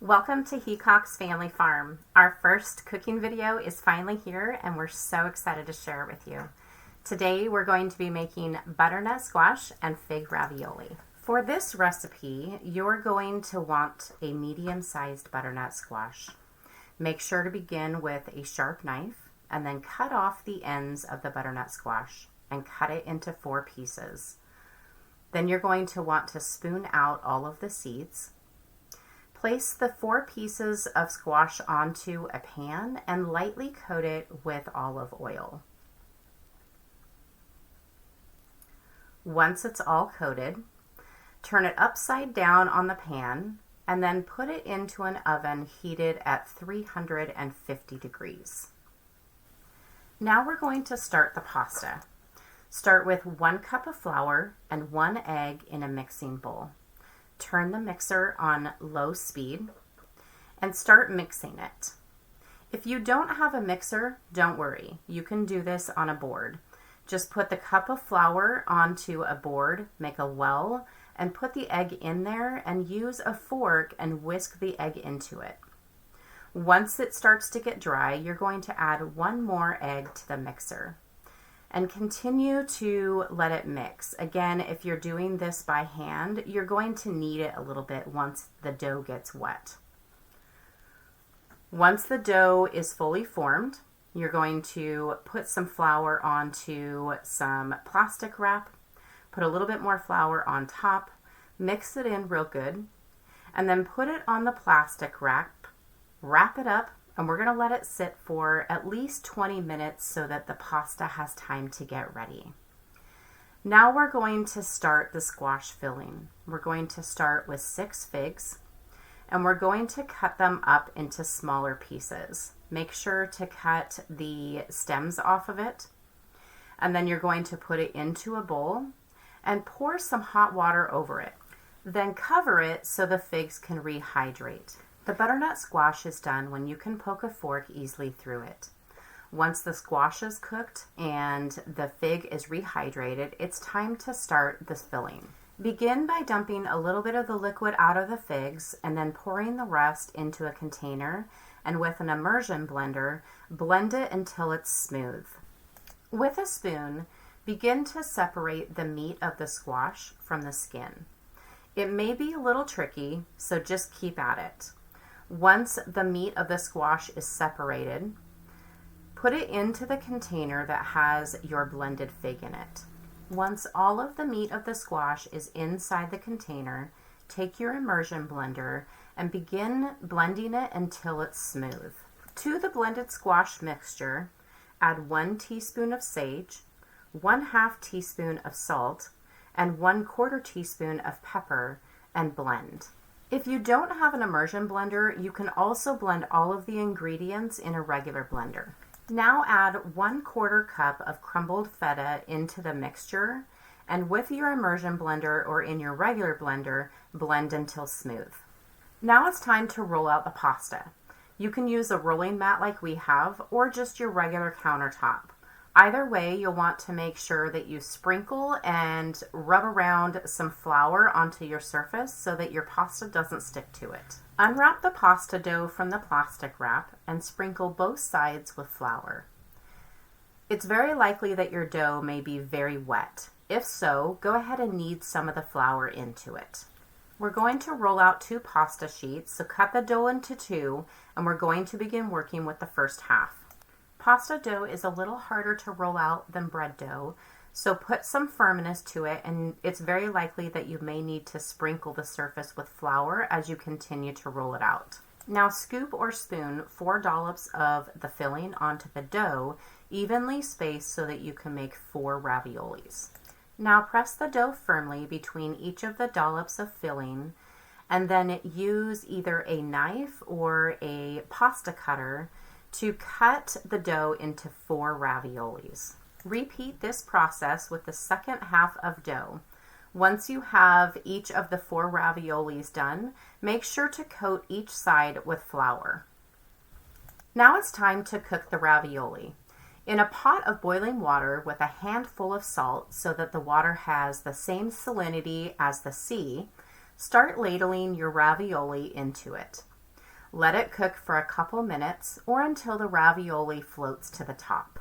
Welcome to Heacock's Family Farm. Our first cooking video is finally here and we're so excited to share it with you. Today we're going to be making butternut squash and fig ravioli. For this recipe, you're going to want a medium-sized butternut squash. Make sure to begin with a sharp knife and then cut off the ends of the butternut squash and cut it into 4 pieces. Then you're going to want to spoon out all of the seeds. Place the 4 pieces of squash onto a pan and lightly coat it with olive oil. Once it's all coated, turn it upside down on the pan and then put it into an oven heated at 350 degrees. Now we're going to start the pasta. Start with 1 cup of flour and 1 egg in a mixing bowl. Turn the mixer on low speed and start mixing it. If you don't have a mixer, don't worry. You can do this on a board. Just put the cup of flour onto a board, make a well, and put the egg in there and use a fork and whisk the egg into it. Once it starts to get dry, you're going to add 1 more egg to the mixer. And continue to let it mix. Again, if you're doing this by hand, you're going to knead it a little bit once the dough gets wet. Once the dough is fully formed, you're going to put some flour onto some plastic wrap, put a little bit more flour on top, mix it in real good, and then put it on the plastic wrap, wrap it up, and we're going to let it sit for at least 20 minutes so that the pasta has time to get ready. Now we're going to start the squash filling. We're going to start with 6 figs and we're going to cut them up into smaller pieces. Make sure to cut the stems off of it, and then you're going to put it into a bowl and pour some hot water over it. Then cover it so the figs can rehydrate. The butternut squash is done when you can poke a fork easily through it. Once the squash is cooked and the fig is rehydrated, it's time to start the filling. Begin by dumping a little bit of the liquid out of the figs and then pouring the rest into a container, and with an immersion blender, blend it until it's smooth. With a spoon, begin to separate the meat of the squash from the skin. It may be a little tricky, so just keep at it. Once the meat of the squash is separated, put it into the container that has your blended fig in it. Once all of the meat of the squash is inside the container, take your immersion blender and begin blending it until it's smooth. To the blended squash mixture, add 1 teaspoon of sage, 1/2 teaspoon of salt, and 1/4 teaspoon of pepper, and blend. If you don't have an immersion blender, you can also blend all of the ingredients in a regular blender. Now add 1/4 cup of crumbled feta into the mixture, and with your immersion blender or in your regular blender, blend until smooth. Now it's time to roll out the pasta. You can use a rolling mat like we have, or just your regular countertop. Either way, you'll want to make sure that you sprinkle and rub around some flour onto your surface so that your pasta doesn't stick to it. Unwrap the pasta dough from the plastic wrap and sprinkle both sides with flour. It's very likely that your dough may be very wet. If so, go ahead and knead some of the flour into it. We're going to roll out 2 pasta sheets, so cut the dough into 2, and we're going to begin working with the first half. Pasta dough is a little harder to roll out than bread dough, so put some firmness to it, and it's very likely that you may need to sprinkle the surface with flour as you continue to roll it out. Now scoop or spoon 4 dollops of the filling onto the dough, evenly spaced so that you can make 4 raviolis. Now press the dough firmly between each of the dollops of filling, and then use either a knife or a pasta cutter to cut the dough into 4 raviolis. Repeat this process with the second half of dough. Once you have each of the 4 raviolis done, make sure to coat each side with flour. Now it's time to cook the ravioli. In a pot of boiling water with a handful of salt so that the water has the same salinity as the sea, start ladling your ravioli into it. Let it cook for a couple minutes or until the ravioli floats to the top.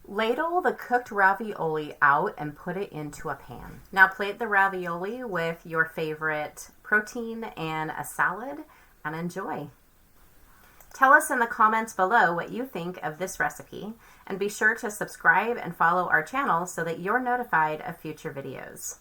Ladle the cooked ravioli out and put it into a pan. Now plate the ravioli with your favorite protein and a salad and enjoy. Tell us in the comments below what you think of this recipe, and be sure to subscribe and follow our channel so that you're notified of future videos.